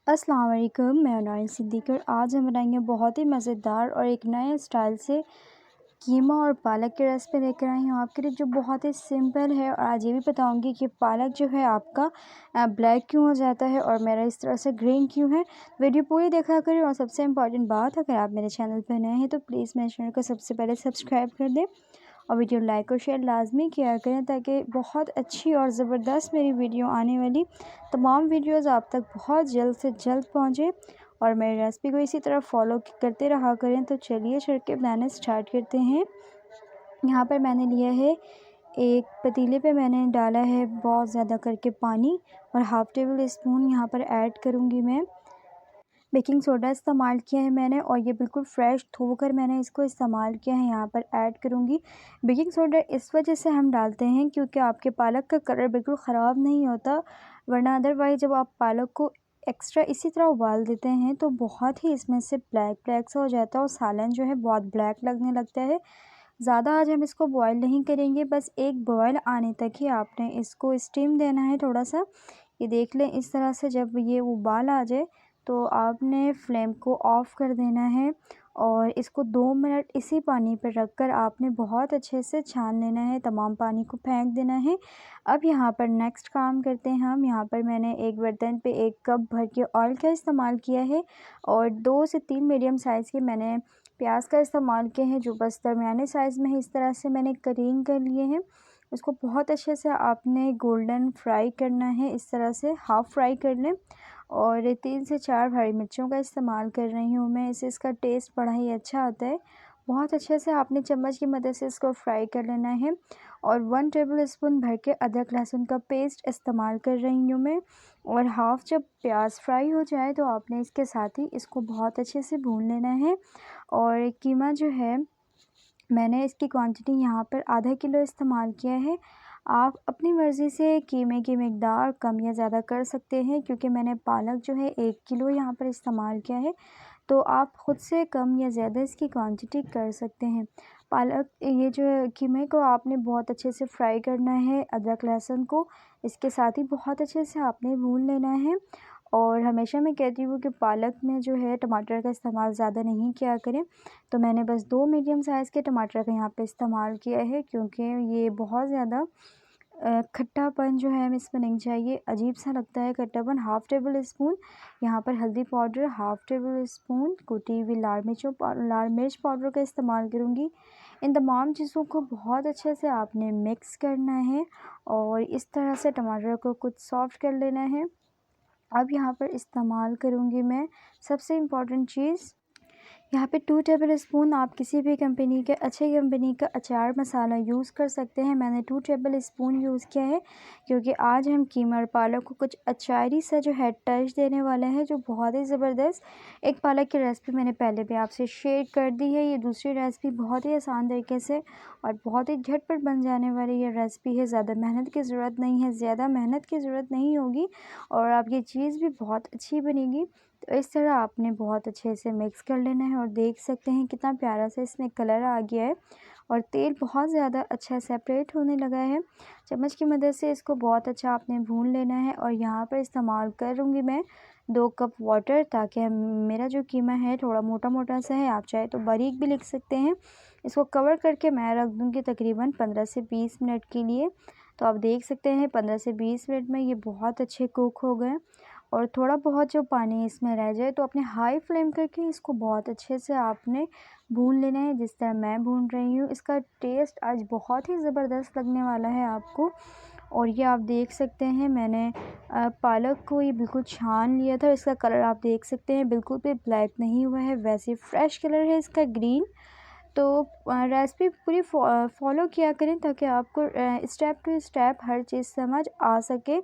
अस्सलाम वालेकुम, मैं नौरीन सिद्दीकी और आज हम बनाएंगे बहुत ही मज़ेदार और एक नए स्टाइल से कीमा और पालक की रेसिपी लेकर आई हूँ आपके लिए, जो बहुत ही सिंपल है। और आज ये भी बताऊंगी कि पालक जो है आपका ब्लैक क्यों हो जाता है और मेरा इस तरह से ग्रीन क्यों है। वीडियो पूरी देखा करें। और सबसे इम्पॉर्टेंट बात, अगर आप मेरे चैनल पर नए हैं तो प्लीज़ मेरे चैनल को सबसे पहले सब्सक्राइब कर दें और वीडियो लाइक और शेयर लाजमी किया करें, ताकि बहुत अच्छी और ज़बरदस्त मेरी वीडियो आने वाली तमाम वीडियोस आप तक बहुत जल्द से जल्द पहुँचे और मेरी रेसिपी को इसी तरह फॉलो करते रहा करें। तो चलिए चल के बनाना स्टार्ट करते हैं। यहाँ पर मैंने लिया है, एक पतीले पे मैंने डाला है बहुत ज़्यादा करके पानी और हाफ़ टेबल स्पून यहाँ पर ऐड करूँगी मैं बेकिंग सोडा इस्तेमाल किया है मैंने, और ये बिल्कुल फ्रेश धोकर मैंने इसको इस्तेमाल किया है। यहाँ पर ऐड करूँगी बेकिंग सोडा इस वजह से हम डालते हैं क्योंकि आपके पालक का कलर बिल्कुल ख़राब नहीं होता, वरना अदरवाइज़ जब आप पालक को एक्स्ट्रा इसी तरह उबाल देते हैं तो बहुत ही इसमें से ब्लैक ब्लैक सा हो जाता है और सालन जो है बहुत ब्लैक लगने लगता है। ज़्यादा आज हम इसको बॉयल नहीं करेंगे, बस एक बॉयल आने तक ही आपने इसको स्टीम देना है थोड़ा सा। ये देख लें इस तरह से, जब ये उबाल आ जाए तो आपने फ्लेम को ऑफ़ कर देना है और इसको 2 मिनट इसी पानी पर रखकर आपने बहुत अच्छे से छान लेना है, तमाम पानी को फेंक देना है। अब यहाँ पर नेक्स्ट काम करते हैं हम। यहाँ पर मैंने एक बर्तन पे 1 कप भर के ऑयल का इस्तेमाल किया है और 2 से 3 मीडियम साइज़ के मैंने प्याज का इस्तेमाल किया है, जो बस दरमियाने साइज़ में है। इस तरह से मैंने कटिंग कर लिए हैं। उसको बहुत अच्छे से आपने गोल्डन फ्राई करना है, इस तरह से हाफ़ फ्राई कर लें। और 3 से 4 हरी मिर्चों का इस्तेमाल कर रही हूँ मैं, इससे इसका टेस्ट बड़ा ही अच्छा आता है। बहुत अच्छे से आपने चम्मच की मदद से इसको फ्राई कर लेना है। और 1 टेबल स्पून भर के अदरक लहसुन का पेस्ट इस्तेमाल कर रही हूँ मैं। और हाफ़ जब प्याज फ्राई हो जाए तो आपने इसके साथ ही इसको बहुत अच्छे से भून लेना है। और कीमा जो है, मैंने इसकी क्वांटिटी यहाँ पर आधा किलो इस्तेमाल किया है। आप अपनी मर्ज़ी से कीमे की मिक़दार कम या ज़्यादा कर सकते हैं, क्योंकि मैंने पालक जो है 1 किलो यहाँ पर इस्तेमाल किया है, तो आप ख़ुद से कम या ज़्यादा इसकी क्वांटिटी कर सकते हैं। पालक ये जो है कीमे को आपने बहुत अच्छे से फ्राई करना है, अदरक लहसुन को इसके साथ ही बहुत अच्छे से आपने भून लेना है। और हमेशा मैं कहती हूँ कि पालक में जो है टमाटर का इस्तेमाल ज़्यादा नहीं किया करें, तो मैंने बस 2 मीडियम साइज़ के टमाटर का यहाँ पे इस्तेमाल किया है, क्योंकि ये बहुत ज़्यादा खट्टापन जो है हमें इसमें नहीं चाहिए, अजीब सा लगता है खट्टापन। हाफ़ टेबल स्पून यहाँ पर हल्दी पाउडर, हाफ़ टेबल स्पून कुटी हुई लाल मिर्च पाउडर का इस्तेमाल करूँगी। इन तमाम चीज़ों को बहुत अच्छे से आपने मिक्स करना है और इस तरह से टमाटर को कुछ सॉफ्ट कर लेना है। अब यहाँ पर इस्तेमाल करूँगी मैं सबसे इम्पॉर्टेंट चीज़, यहाँ पे 2 टेबल स्पून आप किसी भी कंपनी के अच्छे कंपनी का अचार मसाला यूज़ कर सकते हैं। मैंने 2 टेबल स्पून यूज़ किया है, क्योंकि आज हम कीमा और पालक को कुछ अचारी सा जो है टच देने वाले हैं, जो बहुत ही ज़बरदस्त। एक पालक की रेसिपी मैंने पहले भी आपसे शेयर कर दी है। ये दूसरी रेसिपी बहुत ही आसान तरीके से और बहुत ही झटपट बन जाने वाली ये रेसिपी है। ज़्यादा मेहनत की ज़रूरत नहीं है, ज़्यादा मेहनत की ज़रूरत नहीं होगी और आपकी चीज़ भी बहुत अच्छी बनेगी। तो इस तरह आपने बहुत अच्छे से मिक्स कर लेना है और देख सकते हैं कितना प्यारा सा इसमें कलर आ गया है और तेल बहुत ज़्यादा अच्छा सेपरेट होने लगा है। चम्मच की मदद से इसको बहुत अच्छा आपने भून लेना है। और यहाँ पर इस्तेमाल करूँगी मैं 2 कप वाटर, ताकि मेरा जो कीमा है थोड़ा मोटा मोटा सा है, आप चाहे तो बारीक भी लिख सकते हैं। इसको कवर करके मैं रख दूँगी तकरीबन 15 से 20 मिनट के लिए। तो आप देख सकते हैं 15 से 20 मिनट में ये बहुत अच्छे कुक हो गए। और थोड़ा बहुत जो पानी इसमें रह जाए तो अपने हाई फ्लेम करके इसको बहुत अच्छे से आपने भून लेना है, जिस तरह मैं भून रही हूँ। इसका टेस्ट आज बहुत ही ज़बरदस्त लगने वाला है आपको। और ये आप देख सकते हैं, मैंने पालक को ये बिल्कुल छान लिया था। इसका कलर आप देख सकते हैं बिल्कुल भी ब्लैक नहीं हुआ है, वैसे फ्रेश कलर है इसका, ग्रीन। तो रेसिपी पूरी फॉलो किया करें, ताकि आपको स्टेप टू स्टेप हर चीज़ समझ आ सके।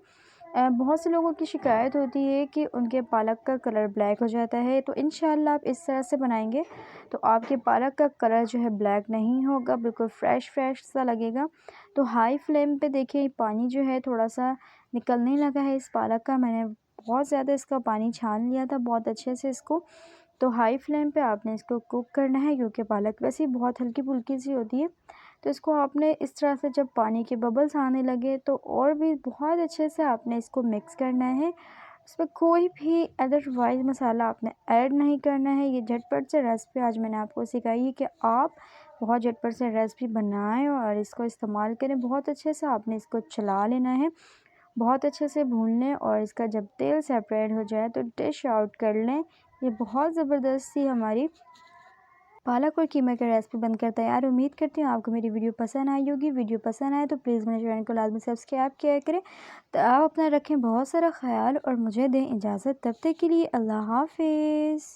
बहुत से लोगों की शिकायत होती है कि उनके पालक का कलर ब्लैक हो जाता है, तो इंशाल्लाह आप इस तरह से बनाएंगे तो आपके पालक का कलर जो है ब्लैक नहीं होगा, बिल्कुल फ्रेश फ्रेश सा लगेगा। तो हाई फ्लेम पे देखिए पानी जो है थोड़ा सा निकलने लगा है इस पालक का। मैंने बहुत ज़्यादा इसका पानी छान लिया था बहुत अच्छे से इसको। तो हाई फ्लेम पे आपने इसको कुक करना है, क्योंकि पालक वैसे ही बहुत हल्की फुल्की सी होती है। तो इसको आपने इस तरह से जब पानी के बबल्स आने लगे तो और भी बहुत अच्छे से आपने इसको मिक्स करना है। उसमें कोई भी अदरवाइज़ मसाला आपने ऐड नहीं करना है। ये झटपट से रेसिपी आज मैंने आपको सिखाई है कि आप बहुत झटपट से रेसिपी बनाएं और इसको इस्तेमाल करें। बहुत अच्छे से आपने इसको चला लेना है, बहुत अच्छे से भून लें और इसका जब तेल सेपरेट हो जाए तो डिश आउट कर लें। ये बहुत ज़बरदस्त सी हमारी पालक और कीमा की रेसिपी बनकर तैयार। उम्मीद करती हूँ आपको मेरी वीडियो पसंद आई होगी। वीडियो पसंद आए तो प्लीज़ मेरे चैनल को लाजमी सब्सक्राइब किया करें। तो आप अपना रखें बहुत सारा ख्याल और मुझे दें इजाज़त। तब तक के लिए अल्लाह हाफ़िज़।